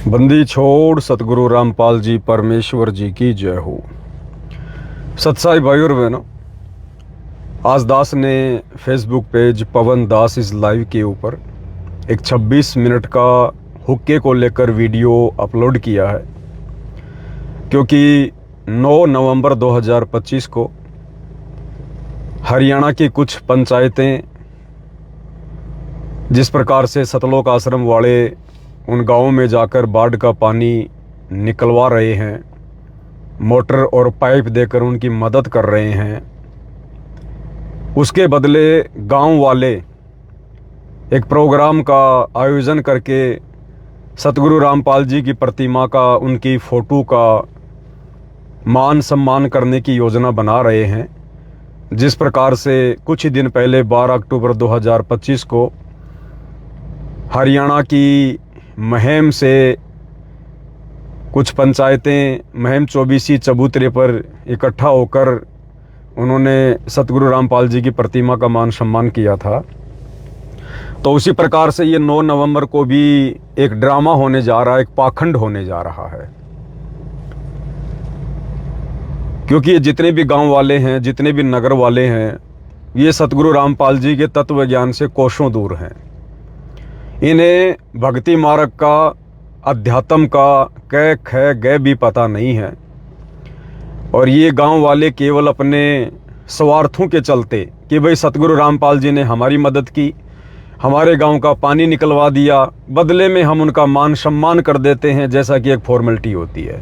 बंदी छोड़ सतगुरु रामपाल जी परमेश्वर जी की जय हो। सत्साई भाई और बहनों, आज दास ने फेसबुक पेज पवन दास इस लाइव के ऊपर एक 26 मिनट का हुक्के को लेकर वीडियो अपलोड किया है, क्योंकि 9 नवंबर 2025 को हरियाणा की कुछ पंचायतें जिस प्रकार से सतलोक आश्रम वाले उन गांवों में जाकर बाढ़ का पानी निकलवा रहे हैं, मोटर और पाइप देकर उनकी मदद कर रहे हैं, उसके बदले गांव वाले एक प्रोग्राम का आयोजन करके सतगुरु रामपाल जी की प्रतिमा का, उनकी फ़ोटो का मान सम्मान करने की योजना बना रहे हैं। जिस प्रकार से कुछ ही दिन पहले 12 अक्टूबर 2025 को हरियाणा की महम से कुछ पंचायतें महम चौबीसी चबूतरे पर इकट्ठा होकर उन्होंने सतगुरु रामपाल जी की प्रतिमा का मान सम्मान किया था। तो उसी प्रकार से ये 9 नवंबर को भी एक ड्रामा होने जा रहा है, एक पाखंड होने जा रहा है, क्योंकि ये जितने भी गांव वाले हैं, जितने भी नगर वाले हैं, ये सतगुरु रामपाल जी के तत्व ज्ञान से कोसों दूर हैं। इन्हें भक्ति मार्ग का, अध्यात्म का कै ख गै भी पता नहीं है, और ये गांव वाले केवल अपने स्वार्थों के चलते कि भाई सतगुरु रामपाल जी ने हमारी मदद की, हमारे गांव का पानी निकलवा दिया, बदले में हम उनका मान सम्मान कर देते हैं, जैसा कि एक फॉर्मेलिटी होती है।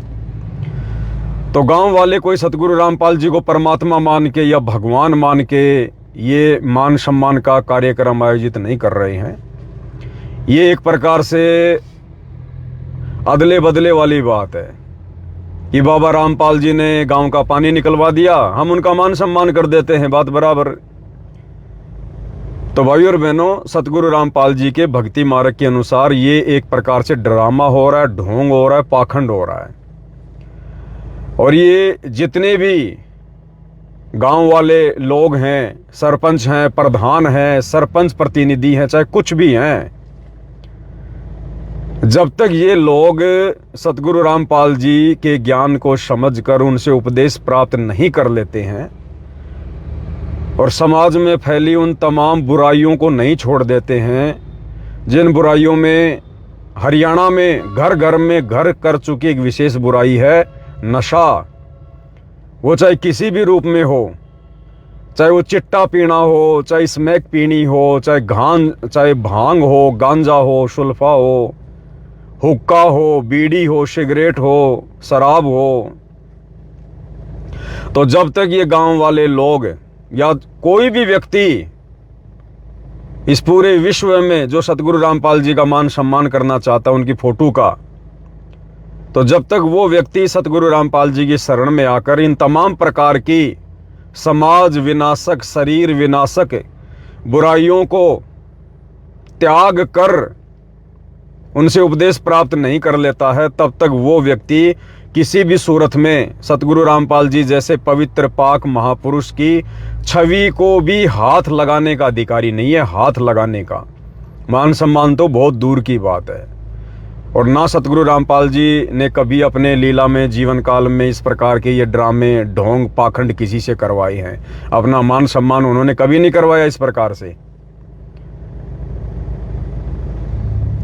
तो गांव वाले कोई सतगुरु रामपाल जी को परमात्मा मान के या भगवान मान के ये मान सम्मान का कार्यक्रम आयोजित नहीं कर रहे हैं। ये एक प्रकार से अदले बदले वाली बात है कि बाबा रामपाल जी ने गांव का पानी निकलवा दिया, हम उनका मान सम्मान कर देते हैं, बात बराबर। तो भाई और बहनों, सतगुरु रामपाल जी के भक्ति मार्ग के अनुसार ये एक प्रकार से ड्रामा हो रहा है, ढोंग हो रहा है, पाखंड हो रहा है। और ये जितने भी गांव वाले लोग हैं, सरपंच हैं, प्रधान हैं, सरपंच प्रतिनिधि हैं, चाहे कुछ भी हैं, जब तक ये लोग सतगुरु रामपाल जी के ज्ञान को समझकर उनसे उपदेश प्राप्त नहीं कर लेते हैं और समाज में फैली उन तमाम बुराइयों को नहीं छोड़ देते हैं, जिन बुराइयों में हरियाणा में घर घर में घर कर चुकी एक विशेष बुराई है नशा। वो चाहे किसी भी रूप में हो, चाहे वो चिट्टा पीना हो, चाहे स्मैक पीनी हो, चाहे भांग हो, गांजा हो, सुल्फा हो, हुक्का हो, बीड़ी हो, सिगरेट हो, शराब हो। तो जब तक ये गांव वाले लोग या कोई भी व्यक्ति इस पूरे विश्व में जो सतगुरु रामपाल जी का मान सम्मान करना चाहता है, उनकी फोटो का, तो जब तक वो व्यक्ति सतगुरु रामपाल जी की शरण में आकर इन तमाम प्रकार की समाज विनाशक, शरीर विनाशक बुराइयों को त्याग कर उनसे उपदेश प्राप्त नहीं कर लेता है, तब तक वो व्यक्ति किसी भी सूरत में सतगुरु रामपाल जी जैसे पवित्र पाक महापुरुष की छवि को भी हाथ लगाने का अधिकारी नहीं है। हाथ लगाने का मान सम्मान तो बहुत दूर की बात है। और ना सतगुरु रामपाल जी ने कभी अपने लीला में, जीवन काल में इस प्रकार के ये ड्रामे, ढोंग, पाखंड किसी से करवाए हैं। अपना मान सम्मान उन्होंने कभी नहीं करवाया इस प्रकार से।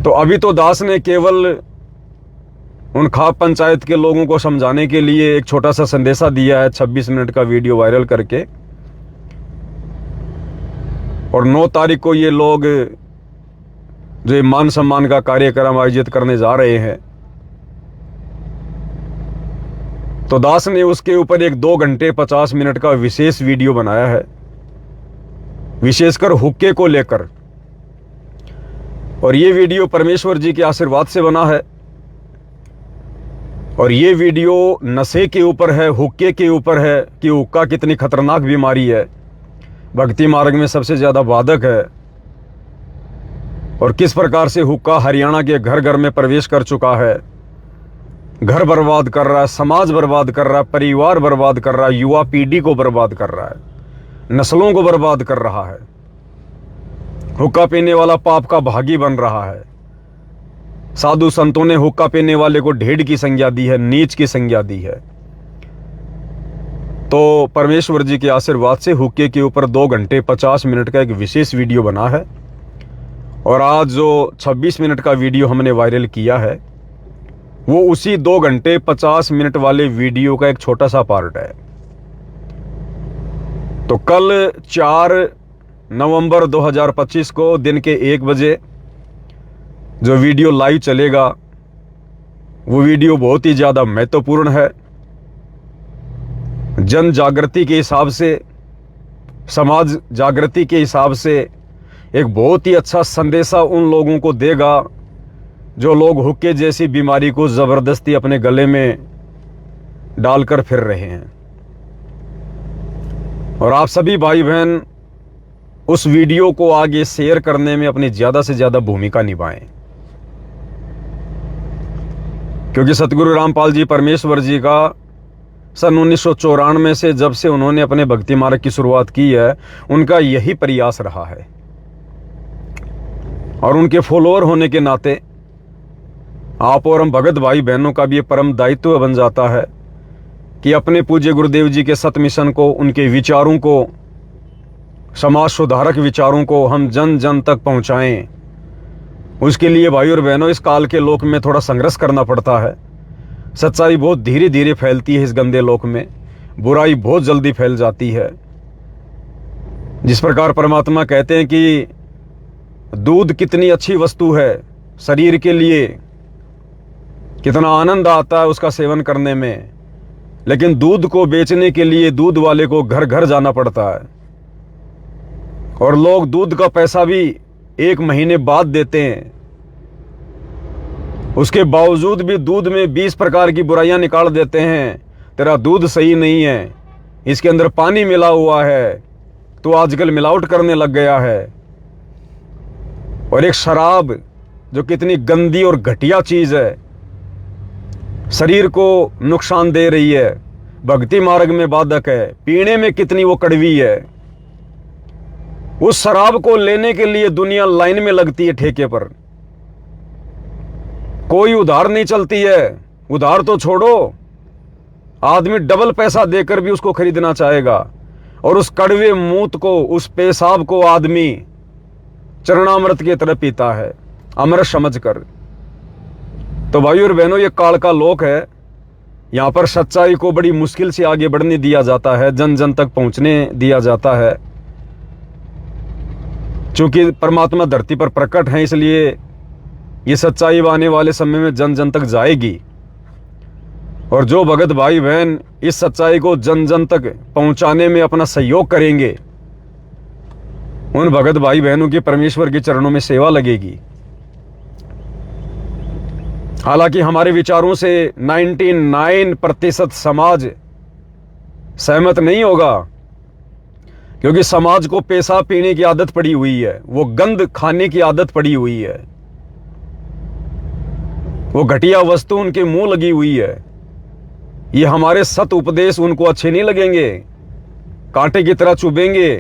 तो अभी तो दास ने केवल उन खाप पंचायत के लोगों को समझाने के लिए एक छोटा सा संदेशा दिया है, 26 मिनट का वीडियो वायरल करके। और 9 तारीख को ये लोग जो ये मान सम्मान का कार्यक्रम आयोजित करने जा रहे हैं, तो दास ने उसके ऊपर एक 2 घंटे 50 मिनट का विशेष वीडियो बनाया है, विशेषकर हुक्के को लेकर। और ये वीडियो परमेश्वर जी के आशीर्वाद से बना है, और ये वीडियो नशे के ऊपर है, हुक्के के ऊपर है कि हुक्का कितनी खतरनाक बीमारी है, भक्ति मार्ग में सबसे ज़्यादा बाधक है, और किस प्रकार से हुक्का हरियाणा के घर घर में प्रवेश कर चुका है, घर बर्बाद कर रहा है, समाज बर्बाद कर रहा है, परिवार बर्बाद कर रहा है, युवा पीढ़ी को बर्बाद कर रहा है, नस्लों को बर्बाद कर रहा है। हुक्का पीने वाला पाप का भागी बन रहा है। साधु संतों ने हुक्का पीने वाले को ढेड़ की संज्ञा दी है, नीच की संज्ञा दी है। तो परमेश्वर जी के आशीर्वाद से हुक्के के ऊपर 2 घंटे 50 मिनट का एक विशेष वीडियो बना है, और आज जो 26 मिनट का वीडियो हमने वायरल किया है वो उसी 2 घंटे 50 मिनट वाले वीडियो का एक छोटा सा पार्ट है। तो कल 4 नवंबर 2025 को दिन के 1 बजे जो वीडियो लाइव चलेगा वो वीडियो बहुत ही ज़्यादा महत्वपूर्ण है। जन जागृति के हिसाब से, समाज जागृति के हिसाब से एक बहुत ही अच्छा संदेशा उन लोगों को देगा जो लोग हुक्के जैसी बीमारी को ज़बरदस्ती अपने गले में डालकर फिर रहे हैं। और आप सभी भाई बहन उस वीडियो को आगे शेयर करने में अपनी ज़्यादा से ज़्यादा भूमिका निभाएं, क्योंकि सतगुरु रामपाल जी परमेश्वर जी का सन 1994 से जब से उन्होंने अपने भक्ति मार्ग की शुरुआत की है, उनका यही प्रयास रहा है। और उनके फॉलोअर होने के नाते आप और हम भगत भाई बहनों का भी ये परम दायित्व बन जाता है कि अपने पूज्य गुरुदेव जी के सत मिशन को, उनके विचारों को, समाज सुधारक विचारों को हम जन जन तक पहुंचाएं। उसके लिए भाई और बहनों इस काल के लोक में थोड़ा संघर्ष करना पड़ता है। सच्चाई बहुत धीरे धीरे फैलती है इस गंदे लोक में, बुराई बहुत जल्दी फैल जाती है। जिस प्रकार परमात्मा कहते हैं कि दूध कितनी अच्छी वस्तु है शरीर के लिए, कितना आनंद आता है उसका सेवन करने में, लेकिन दूध को बेचने के लिए दूध वाले को घर घर जाना पड़ता है, और लोग दूध का पैसा भी 1 महीने बाद देते हैं। उसके बावजूद भी दूध में 20 प्रकार की बुराइयां निकाल देते हैं। तेरा दूध सही नहीं है, इसके अंदर पानी मिला हुआ है, तो आजकल मिलावट करने लग गया है। और एक शराब जो कितनी गंदी और घटिया चीज है, शरीर को नुकसान दे रही है, भक्ति मार्ग में बाधक है, पीने में कितनी वो कड़वी है। उस शराब को लेने के लिए दुनिया लाइन में लगती है ठेके पर, कोई उधार नहीं चलती है। उधार तो छोड़ो, आदमी डबल पैसा देकर भी उसको खरीदना चाहेगा, और उस कड़वे मूत को, उस पेशाब को आदमी चरणामृत की तरह पीता है अमृत समझकर। तो भाई और बहनों, ये काल का लोक है, यहां पर सच्चाई को बड़ी मुश्किल से आगे बढ़ने दिया जाता है, जन जन तक पहुंचने दिया जाता है। चूंकि परमात्मा धरती पर प्रकट है, इसलिए ये सच्चाई आने वाले समय में जन जन तक जाएगी। और जो भगत भाई बहन इस सच्चाई को जन जन तक पहुंचाने में अपना सहयोग करेंगे, उन भगत भाई बहनों की परमेश्वर के चरणों में सेवा लगेगी। हालांकि हमारे विचारों से 99% समाज सहमत नहीं होगा, क्योंकि समाज को पेशाब पीने की आदत पड़ी हुई है, वो गंद खाने की आदत पड़ी हुई है, वो घटिया वस्तु उनके मुंह लगी हुई है। ये हमारे सत उपदेश उनको अच्छे नहीं लगेंगे, कांटे की तरह चुभेंगे,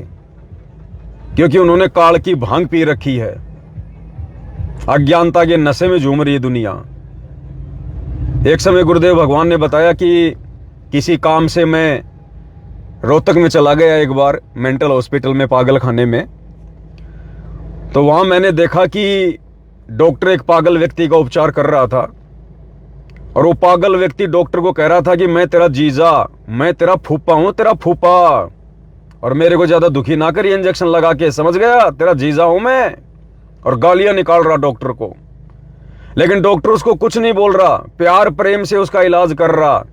क्योंकि उन्होंने काल की भांग पी रखी है। अज्ञानता के नशे में झूम रही है दुनिया। एक समय गुरुदेव भगवान ने बताया कि किसी काम से मैं रोहतक में चला गया एक बार, मेंटल हॉस्पिटल में, पागल खाने में। तो वहां मैंने देखा कि डॉक्टर एक पागल व्यक्ति का उपचार कर रहा था, और वो पागल व्यक्ति डॉक्टर को कह रहा था कि मैं तेरा जीजा, मैं तेरा फूफा हूं, तेरा फूफा, और मेरे को ज्यादा दुखी ना करिए इंजेक्शन लगा के, समझ गया, तेरा जीजा हूं मैं। और गालियां निकाल रहा डॉक्टर को, लेकिन डॉक्टर उसको कुछ नहीं बोल रहा, प्यार प्रेम से उसका इलाज कर रहा।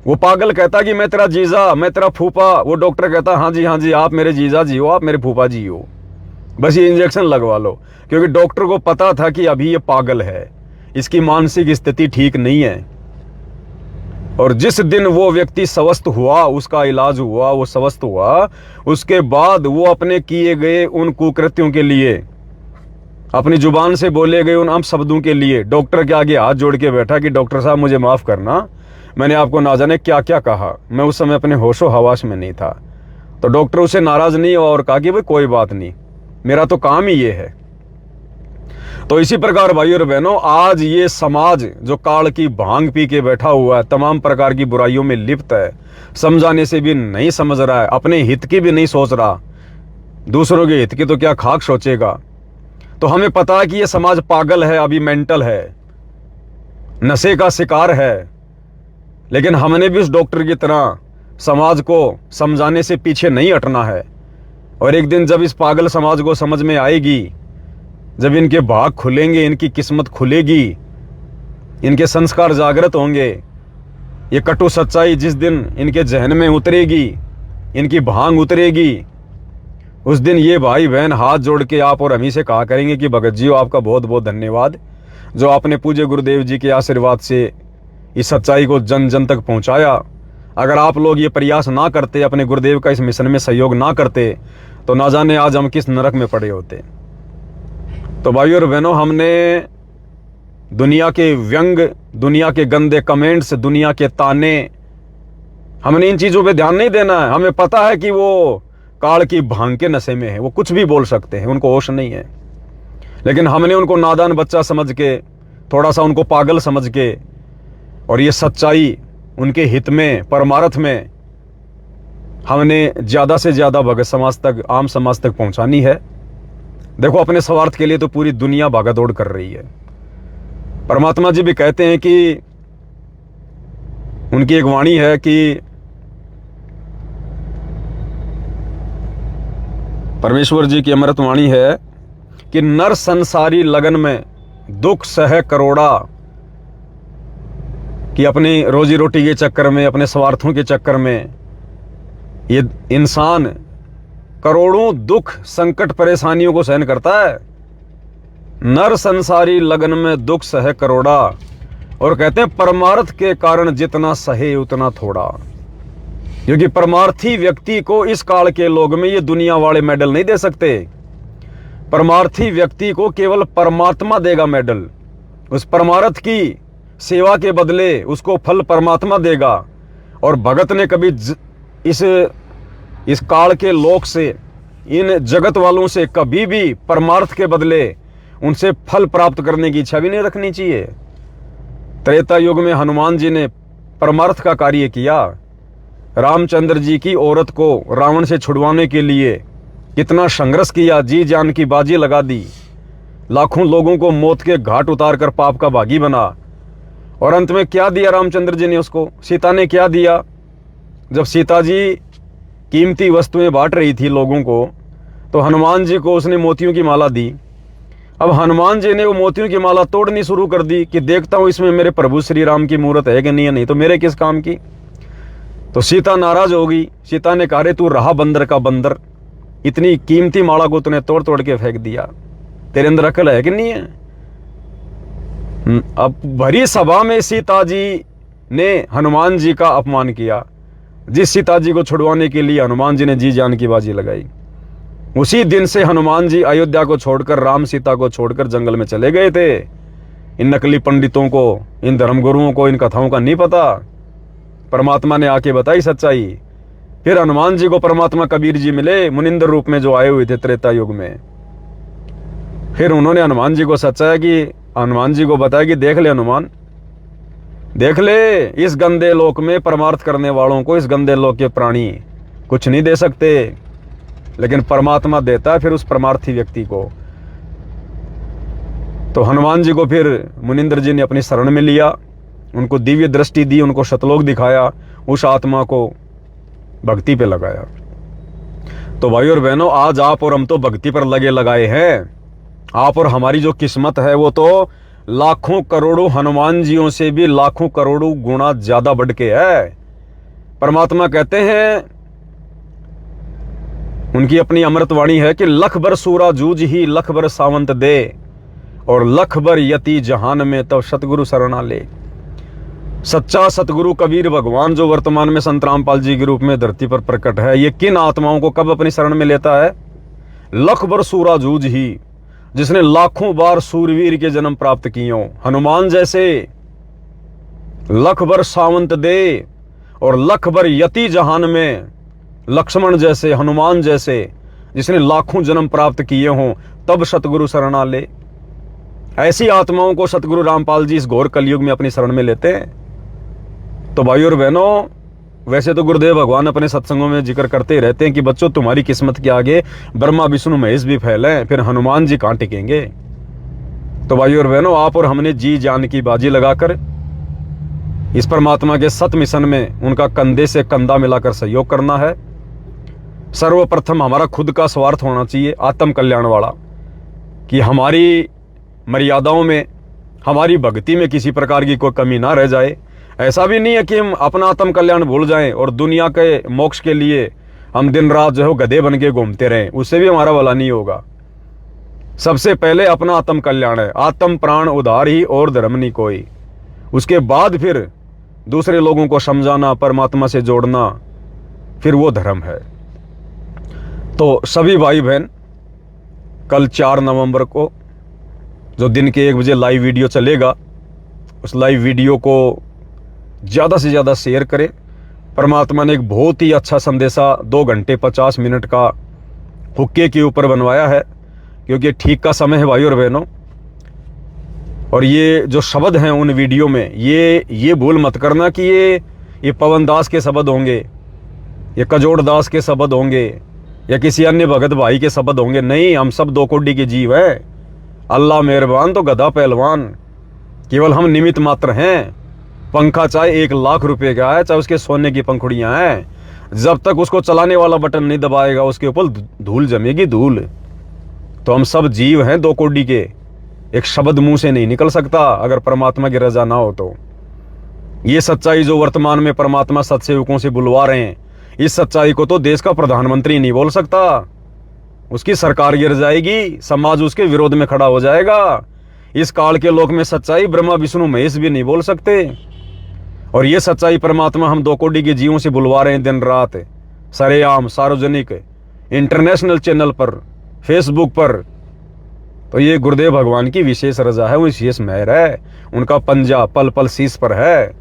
वो पागल कहता कि मैं तेरा जीजा, मैं तेरा फूफा, वो डॉक्टर कहता हाँ जी आप मेरे जीजा जी हो, आप मेरे फूफा जी हो, बस ये इंजेक्शन लगवा लो। क्योंकि डॉक्टर को पता था कि अभी ये पागल है, इसकी मानसिक स्थिति ठीक नहीं है। और जिस दिन वो व्यक्ति स्वस्थ हुआ, उसका इलाज हुआ, वो स्वस्थ हुआ, उसके बाद वो अपने किए गए उन कुकृत्यों के लिए, अपनी जुबान से बोले गए उन अपशब्दों के लिए डॉक्टर के आगे हाथ जोड़ के बैठा कि डॉक्टर साहब मुझे माफ़ करना, मैंने आपको ना जाने क्या क्या कहा, मैं उस समय अपने होशो हवास में नहीं था। तो डॉक्टर उसे नाराज़ नहीं हुआ और कहा कि भाई कोई बात नहीं, मेरा तो काम ही ये है। तो इसी प्रकार भाइयों और बहनों, आज ये समाज जो काल की भांग पी के बैठा हुआ है, तमाम प्रकार की बुराइयों में लिप्त है, समझाने से भी नहीं समझ रहा है, अपने हित की भी नहीं सोच रहा, दूसरों के हित की तो क्या खाक सोचेगा। तो हमें पता है कि ये समाज पागल है, अभी मेंटल है, नशे का शिकार है, लेकिन हमने भी उस डॉक्टर की तरह समाज को समझाने से पीछे नहीं हटना है। और एक दिन जब इस पागल समाज को समझ में आएगी, जब इनके भाग खुलेंगे, इनकी किस्मत खुलेगी, इनके संस्कार जागृत होंगे, ये कटु सच्चाई जिस दिन इनके जहन में उतरेगी, इनकी भांग उतरेगी, उस दिन ये भाई बहन हाथ जोड़ के आप और हम ही से कहा करेंगे कि भगत जी आपका बहुत बहुत धन्यवाद, जो आपने पूज्य गुरुदेव जी के आशीर्वाद से इस सच्चाई को जन जन तक पहुंचाया। अगर आप लोग ये प्रयास ना करते, अपने गुरुदेव का इस मिशन में सहयोग ना करते, तो ना जाने आज हम किस नरक में पड़े होते। तो भाइयों और बहनों, हमने दुनिया के व्यंग, दुनिया के गंदे कमेंट्स, दुनिया के ताने, हमने इन चीज़ों पे ध्यान नहीं देना है। हमें पता है कि वो काल की भांग के नशे में है, वो कुछ भी बोल सकते हैं, उनको होश नहीं है। लेकिन हमने उनको नादान बच्चा समझ के, थोड़ा सा उनको पागल समझ के, और ये सच्चाई उनके हित में, परमार्थ में हमने ज़्यादा से ज़्यादा भगत समाज तक, आम समाज तक पहुंचानी है। देखो, अपने स्वार्थ के लिए तो पूरी दुनिया भागादौड़ कर रही है। परमात्मा जी भी कहते हैं कि उनकी एक वाणी है कि परमेश्वर जी की अमृत वाणी है कि नर संसारी लगन में दुख सह करोड़ा, कि अपनी रोजी रोटी के चक्कर में, अपने स्वार्थों के चक्कर में ये इंसान करोड़ों दुख, संकट, परेशानियों को सहन करता है। नर संसारी लगन में दुख सह करोड़ा, और कहते हैं परमार्थ के कारण जितना सहे उतना थोड़ा। क्योंकि परमार्थी व्यक्ति को इस काल के लोग में ये दुनिया वाले मेडल नहीं दे सकते। परमार्थी व्यक्ति को केवल परमात्मा देगा मेडल। उस परमार्थ की सेवा के बदले उसको फल परमात्मा देगा। और भगत ने कभी इस काल के लोक से, इन जगत वालों से कभी भी परमार्थ के बदले उनसे फल प्राप्त करने की इच्छा भी नहीं रखनी चाहिए। त्रेता युग में हनुमान जी ने परमार्थ का कार्य किया। रामचंद्र जी की औरत को रावण से छुड़वाने के लिए कितना संघर्ष किया, जी जान की बाजी लगा दी, लाखों लोगों को मौत के घाट उतार कर पाप का भागी बना। और अंत में क्या दिया रामचंद्र जी ने उसको? सीता ने क्या दिया? जब सीता जी कीमती वस्तुएं बांट रही थी लोगों को, तो हनुमान जी को उसने मोतियों की माला दी। अब हनुमान जी ने वो मोतियों की माला तोड़नी शुरू कर दी कि देखता हूं इसमें मेरे प्रभु श्री राम की मूर्त है कि नहीं है, नहीं तो मेरे किस काम की। तो सीता नाराज हो गई। सीता ने कहा, रे तू रहा बंदर का बंदर, इतनी कीमती माला को तूने तोड़ तोड़ के फेंक दिया, तेरे अंदर अकल है कि नहीं है? अब भरी सभा में सीता जी ने हनुमान जी का अपमान किया। जिस सीता जी को छुड़वाने के लिए हनुमान जी ने जी जान की बाजी लगाई, उसी दिन से हनुमान जी अयोध्या को छोड़कर, राम सीता को छोड़कर जंगल में चले गए थे। इन नकली पंडितों को, इन धर्मगुरुओं को इन कथाओं का नहीं पता। परमात्मा ने आके बताई सच्चाई। फिर हनुमान जी को परमात्मा कबीर जी मिले, मुनिंदर रूप में जो आए हुए थे त्रेता युग में। फिर उन्होंने हनुमान जी को सच्चाया कि हनुमान जी को बताया कि देख ले हनुमान, देख ले, इस गंदे लोक में परमार्थ करने वालों को, इस गंदे लोक के प्राणी कुछ नहीं दे सकते, लेकिन परमात्मा देता है फिर उस परमार्थी व्यक्ति को। तो हनुमान जी को फिर मुनिंदर जी ने अपनी शरण में लिया, उनको दिव्य दृष्टि दी, उनको शतलोक दिखाया, उस आत्मा को भक्ति पे लगाया। तो भाइयों और बहनों, आज आप और हम तो भक्ति पर लगे लगाए हैं। आप और हमारी जो किस्मत है वो तो लाखों करोड़ों हनुमान जियों से भी लाखों करोड़ों गुना ज्यादा बढ़ के है। परमात्मा कहते हैं, उनकी अपनी अमृत वाणी है कि लख बर सूरा जूझ ही लख बर सावंत दे, और लख बर यति जहान में तब सतगुरु शरणा ले। सच्चा सतगुरु कबीर भगवान जो वर्तमान में संत रामपाल जी के रूप में धरती पर प्रकट है, ये किन आत्माओं को कब अपनी शरण में लेता है? लख बर सूरा जूझ ही, जिसने लाखों बार सूरवीर के जन्म प्राप्त किए हों, हनुमान जैसे, लख बर सावंत दे, और लख बर यति जहान में लक्ष्मण जैसे, हनुमान जैसे, जिसने लाखों जन्म प्राप्त किए हों, तब सतगुरु शरणा ले। ऐसी आत्माओं को सतगुरु रामपाल जी इस घोर कलयुग में अपनी शरण में लेते हैं। तो भाई और बहनों, वैसे तो गुरुदेव भगवान अपने सत्संगों में जिक्र करते ही रहते हैं कि बच्चों, तुम्हारी किस्मत के आगे ब्रह्मा विष्णु महेश भी फैले, फिर हनुमान जी कहां टिकेंगे। तो भाई और बहनों, आप और हमने जी जान की बाजी लगाकर इस परमात्मा के सत मिशन में उनका कंधे से कंधा मिलाकर सहयोग करना है। सर्वप्रथम हमारा खुद का स्वार्थ होना चाहिए, आत्म कल्याण वाला, कि हमारी मर्यादाओं में, हमारी भक्ति में किसी प्रकार की कोई कमी ना रह जाए। ऐसा भी नहीं है कि हम अपना आत्म कल्याण भूल जाएं और दुनिया के मोक्ष के लिए हम दिन रात जो है गधे बन के घूमते रहें, उससे भी हमारा भला नहीं होगा। सबसे पहले अपना आत्म कल्याण है, आत्म प्राण उधार ही और धर्म नहीं कोई। उसके बाद फिर दूसरे लोगों को समझाना, परमात्मा से जोड़ना, फिर वो धर्म है। तो सभी भाई बहन, कल 4 नवंबर को जो दिन के 1 बजे लाइव वीडियो चलेगा, उस लाइव वीडियो को ज़्यादा से ज़्यादा शेयर करें। परमात्मा ने एक बहुत ही अच्छा संदेशा 2 घंटे 50 मिनट का हुक्के के ऊपर बनवाया है, क्योंकि ठीक का समय है भाई और बहनों। और ये जो शब्द हैं उन वीडियो में, ये भूल मत करना कि ये पवन दास के शब्द होंगे, ये कजोड़ दास के शब्द होंगे, या किसी अन्य भगत भाई के शब्द होंगे। नहीं, हम सब 2 कोटि के जीव हैं। अल्लाह मेहरबान तो गधा पहलवान, केवल हम निमित्त मात्र हैं। पंखा चाहे 1 लाख रुपए का है, चाहे उसके सोने की पंखुड़ियां हैं, जब तक उसको चलाने वाला बटन नहीं दबाएगा उसके ऊपर धूल जमेगी, धूल। तो हम सब जीव हैं 2 कोटि के। एक शब्द मुंह से नहीं निकल सकता अगर परमात्मा की रजा ना हो तो। ये सच्चाई जो वर्तमान में परमात्मा सत्सेवकों से बुलवा रहे हैं, इस सच्चाई को तो देश का प्रधानमंत्री नहीं बोल सकता। उसकी सरकार गिर जाएगी, समाज उसके विरोध में खड़ा हो जाएगा। इस काल के लोक में सच्चाई ब्रह्मा विष्णु महेश भी नहीं बोल सकते। और ये सच्चाई परमात्मा हम 2 कोटि के जीवों से बुलवा रहे हैं, दिन रात, सरेआम, सार्वजनिक, इंटरनेशनल चैनल पर, फेसबुक पर। तो ये गुरुदेव भगवान की विशेष रजा है, वो विशेष मेहर है, उनका पंजा पल पल शीश पर है।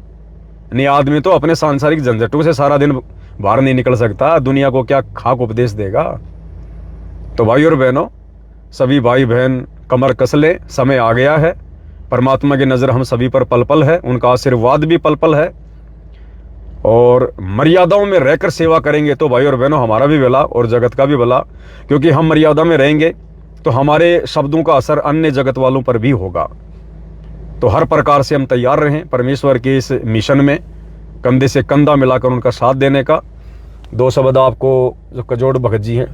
नहीं, आदमी तो अपने सांसारिक झंझटों से सारा दिन बाहर नहीं निकल सकता, दुनिया को क्या खाक उपदेश देगा। तो भाई और बहनों, सभी भाई बहन कमर कस ले, समय आ गया है। परमात्मा की नज़र हम सभी पर पल पल है, उनका आशीर्वाद भी पल पल है। और मर्यादाओं में रहकर सेवा करेंगे तो भाई और बहनों हमारा भी भला और जगत का भी भला, क्योंकि हम मर्यादा में रहेंगे तो हमारे शब्दों का असर अन्य जगत वालों पर भी होगा। तो हर प्रकार से हम तैयार रहें परमेश्वर के इस मिशन में कंधे से कंधा मिलाकर उनका साथ देने का। 2 शब्द आपको जो कजोड़ भगत जी हैं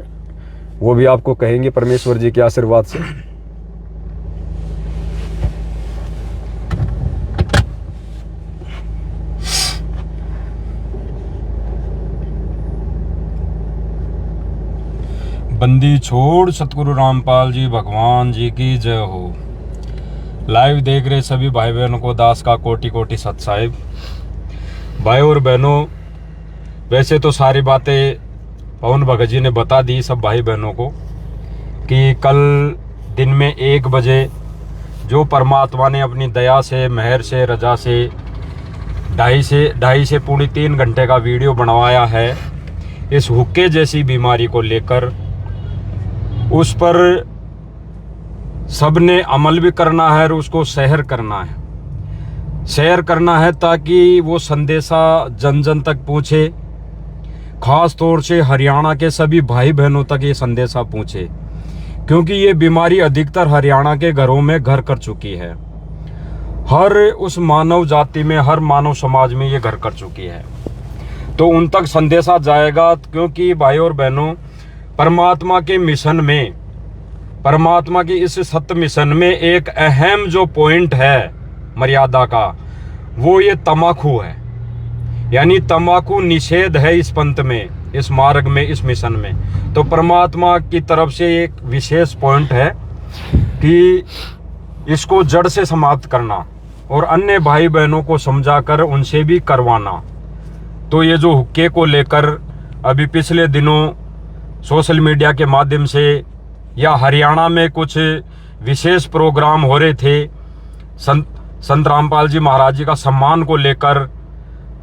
वो भी आपको कहेंगे परमेश्वर जी के आशीर्वाद से। बंदी छोड़ सतगुरु रामपाल जी भगवान जी की जय हो। लाइव देख रहे सभी भाई बहनों को दास का कोटि कोटि सत साहिब। भाई और बहनों, वैसे तो सारी बातें पवन भगत जी ने बता दी सब भाई बहनों को कि कल दिन में 1 बजे जो परमात्मा ने अपनी दया से, मेहर से, रजा से 2.5 से पौने 3 घंटे का वीडियो बनवाया है इस हुक्के जैसी बीमारी को लेकर, उस पर सबने अमल भी करना है और उसको शेयर करना है। शेयर करना है ताकि वो संदेशा जन जन तक पहुँचे, खास तौर से हरियाणा के सभी भाई बहनों तक ये संदेशा पहुँचे, क्योंकि ये बीमारी अधिकतर हरियाणा के घरों में घर कर चुकी है। हर उस मानव जाति में, हर मानव समाज में ये घर कर चुकी है। तो उन तक संदेशा जाएगा, क्योंकि भाई और बहनों, परमात्मा के मिशन में, परमात्मा की इस सत्य मिशन में एक अहम जो पॉइंट है मर्यादा का, वो ये तम्बाकू है। यानी तम्बाकू निषेध है इस पंथ में, इस मार्ग में, इस मिशन में। तो परमात्मा की तरफ से एक विशेष पॉइंट है कि इसको जड़ से समाप्त करना और अन्य भाई बहनों को समझाकर उनसे भी करवाना। तो ये जो हुक्के को लेकर अभी पिछले दिनों सोशल मीडिया के माध्यम से या हरियाणा में कुछ विशेष प्रोग्राम हो रहे थे संत रामपाल जी महाराज जी का सम्मान को लेकर,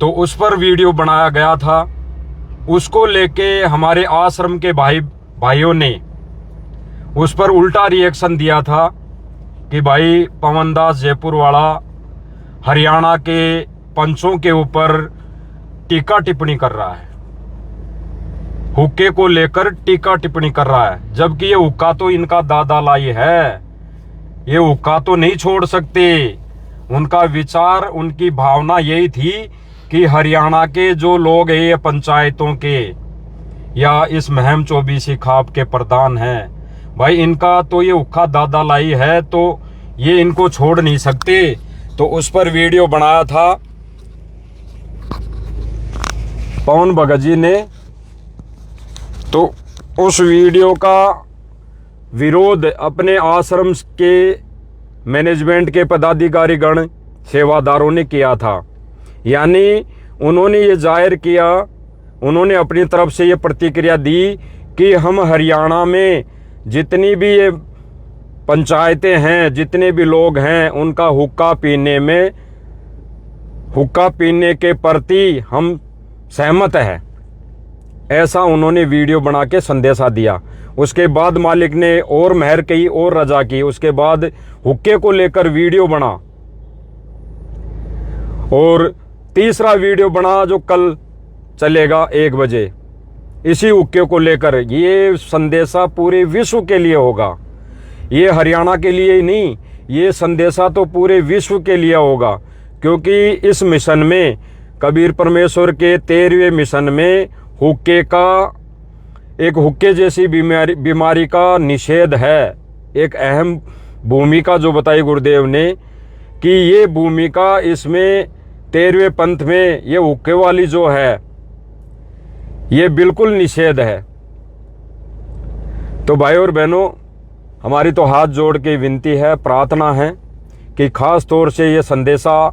तो उस पर वीडियो बनाया गया था। उसको लेके हमारे आश्रम के भाइयों ने उस पर उल्टा रिएक्शन दिया था कि भाई पवनदास जयपुर वाला हरियाणा के पंचों के ऊपर टीका टिप्पणी कर रहा है, हुक्के को लेकर टीका टिप्पणी कर रहा है, जबकि ये हुक्का तो इनका दादा लाई है, ये हुक्का तो नहीं छोड़ सकते। उनका विचार, उनकी भावना यही थी कि हरियाणा के जो लोग हैं, ये पंचायतों के या इस महम चौबीसी खाप के प्रधान हैं, भाई इनका तो ये हुक्का दादा लाई है, तो ये इनको छोड़ नहीं सकते। तो उस पर वीडियो बनाया था पवन भगत जी ने। तो उस वीडियो का विरोध अपने आश्रम के मैनेजमेंट के पदाधिकारी गण सेवादारों ने किया था, यानी उन्होंने ये जाहिर किया, उन्होंने अपनी तरफ से ये प्रतिक्रिया दी कि हम हरियाणा में जितनी भी ये पंचायतें हैं, जितने भी लोग हैं, उनका हुक्का पीने के प्रति हम सहमत हैं, ऐसा उन्होंने वीडियो बना के संदेशा दिया। उसके बाद मालिक ने और मेहर की और रजा की, उसके बाद हुक्के को लेकर वीडियो बना और तीसरा वीडियो बना जो कल चलेगा 1 बजे, इसी हुक्के को लेकर। ये संदेशा पूरे विश्व के लिए होगा, ये हरियाणा के लिए ही नहीं, ये संदेशा तो पूरे विश्व के लिए होगा, क्योंकि इस मिशन में, कबीर परमेश्वर के 13वें मिशन में हुक्के जैसी बीमारी का निषेध है। एक अहम भूमिका जो बताई गुरुदेव ने कि ये भूमिका इसमें 13वें पंथ में ये हुक्के वाली जो है ये बिल्कुल निषेध है। तो भाई और बहनों, हमारी तो हाथ जोड़ के विनती है, प्रार्थना है कि खास तौर से ये संदेशा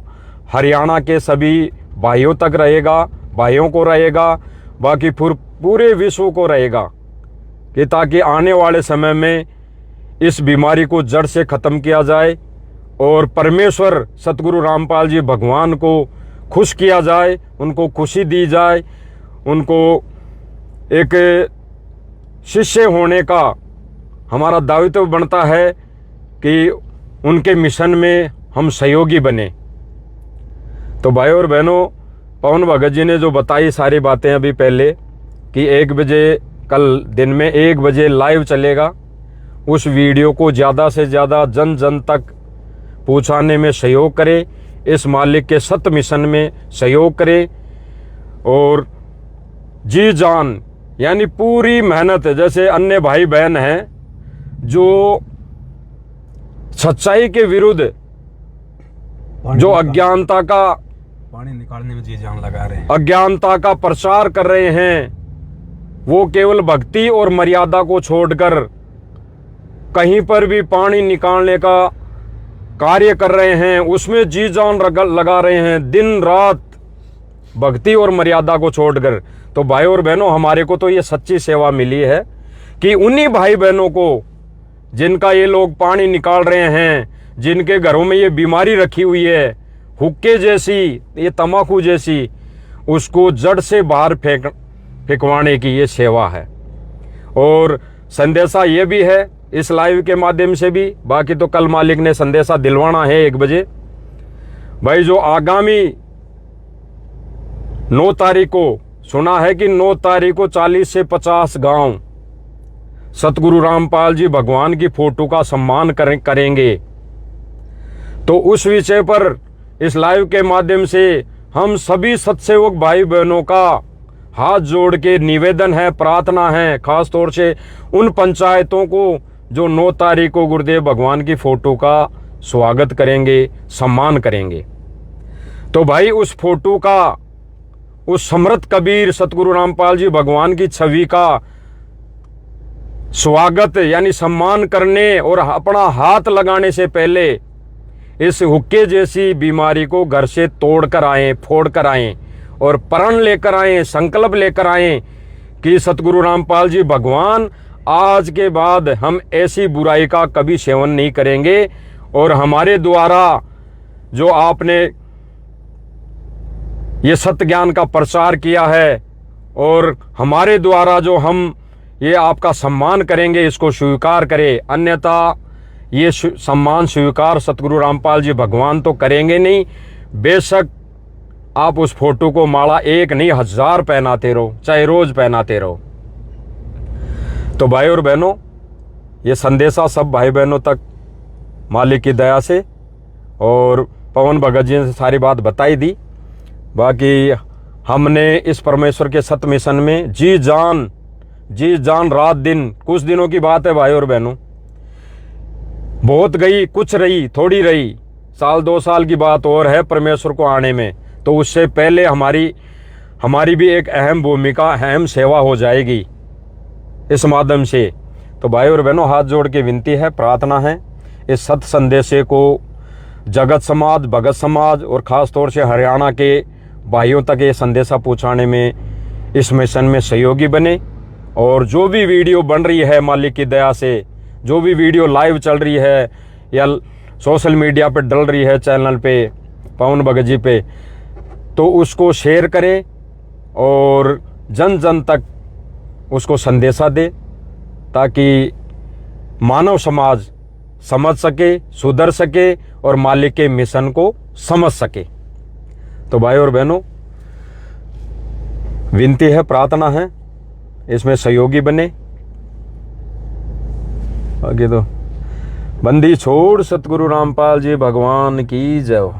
हरियाणा के सभी भाइयों तक रहेगा, भाइयों को रहेगा, बाकी पूरे विश्व को रहेगा, कि ताकि आने वाले समय में इस बीमारी को जड़ से ख़त्म किया जाए और परमेश्वर सतगुरु रामपाल जी भगवान को खुश किया जाए, उनको खुशी दी जाए, उनको एक शिष्य होने का हमारा दायित्व बनता है कि उनके मिशन में हम सहयोगी बने। तो भाई और बहनों, पवन भगत जी ने जो बताई सारी बातें अभी पहले कि 1 बजे, कल दिन में 1 बजे लाइव चलेगा, उस वीडियो को ज़्यादा से ज़्यादा जन जन तक पहुँचाने में सहयोग करें, इस मालिक के सत्य मिशन में सहयोग करें और जी जान यानी पूरी मेहनत, जैसे अन्य भाई बहन हैं जो सच्चाई के विरुद्ध, जो अज्ञानता का पानी निकालने में जी जान लगा रहे हैं, अज्ञानता का प्रचार कर रहे हैं, वो केवल भक्ति और मर्यादा को छोड़कर कहीं पर भी पानी निकालने का कार्य कर रहे हैं, उसमें जी जान लगा रहे हैं, दिन रात भक्ति और मर्यादा को छोड़कर। तो भाई और बहनों, हमारे को तो ये सच्ची सेवा मिली है कि उन्हीं भाई बहनों को जिनका ये लोग पानी निकाल रहे हैं, जिनके घरों में ये बीमारी रखी हुई है, हुक्के जैसी, ये तम्बाकू जैसी, उसको जड़ से बाहर फेंकवाने की ये सेवा है। और संदेशा ये भी है इस लाइव के माध्यम से भी, बाकी तो कल मालिक ने संदेशा दिलवाना है 1 बजे। भाई जो आगामी 9 तारीख को सुना है कि 9 तारीख को 40 से 50 गांव सतगुरु रामपाल जी भगवान की फोटो का सम्मान करेंगे। तो उस विषय पर इस लाइव के माध्यम से हम सभी सत्सेवक भाई बहनों का हाथ जोड़ के निवेदन है, प्रार्थना है, खास तौर से उन पंचायतों को जो 9 तारीख को गुरुदेव भगवान की फोटो का स्वागत करेंगे, सम्मान करेंगे। तो भाई उस फोटो का, उस समर्थ कबीर सतगुरु रामपाल जी भगवान की छवि का स्वागत यानी सम्मान करने और अपना हाथ लगाने से पहले इस हुक्के जैसी बीमारी को घर से तोड़ कर आएं, फोड़ कर आएं और प्रण लेकर आएं, संकल्प लेकर आएं कि सतगुरु रामपाल जी भगवान, आज के बाद हम ऐसी बुराई का कभी सेवन नहीं करेंगे और हमारे द्वारा जो आपने ये सत्य ज्ञान का प्रचार किया है और हमारे द्वारा जो हम ये आपका सम्मान करेंगे, इसको स्वीकार करें, अन्यथा ये सम्मान स्वीकार सतगुरु रामपाल जी भगवान तो करेंगे नहीं। बेशक आप उस फोटो को माला 1 नहीं 1000 पहनाते रहो, चाहे रोज पहनाते रहो। तो भाई और बहनों, ये संदेशा सब भाई बहनों तक मालिक की दया से और पवन भगत जी ने सारी बात बताई दी। बाकी हमने इस परमेश्वर के सत्य मिशन में जी जान रात दिन, कुछ दिनों की बात है भाई और बहनों, बहुत गई कुछ रही, थोड़ी रही, साल 2 साल की बात और है परमेश्वर को आने में। तो उससे पहले हमारी भी एक अहम भूमिका, अहम सेवा हो जाएगी इस माध्यम से। तो भाई और बहनों, हाथ जोड़ के विनती है, प्रार्थना है, इस सत्य संदेशे को जगत समाज, भगत समाज और ख़ास तौर से हरियाणा के भाइयों तक ये संदेशा पहुंचाने में, इस मिशन में सहयोगी बने। और जो भी वीडियो बन रही है मालिक की दया से, जो भी वीडियो लाइव चल रही है या सोशल मीडिया पे डल रही है, चैनल पे पवन भगत जी पे, तो उसको शेयर करें और जन जन तक उसको संदेशा दे, ताकि मानव समाज समझ सके, सुधर सके और मालिक के मिशन को समझ सके। तो भाई और बहनों, विनती है, प्रार्थना है, इसमें सहयोगी बने। बाकी तो बंदी छोड़ सतगुरु रामपाल जी भगवान की जय हो।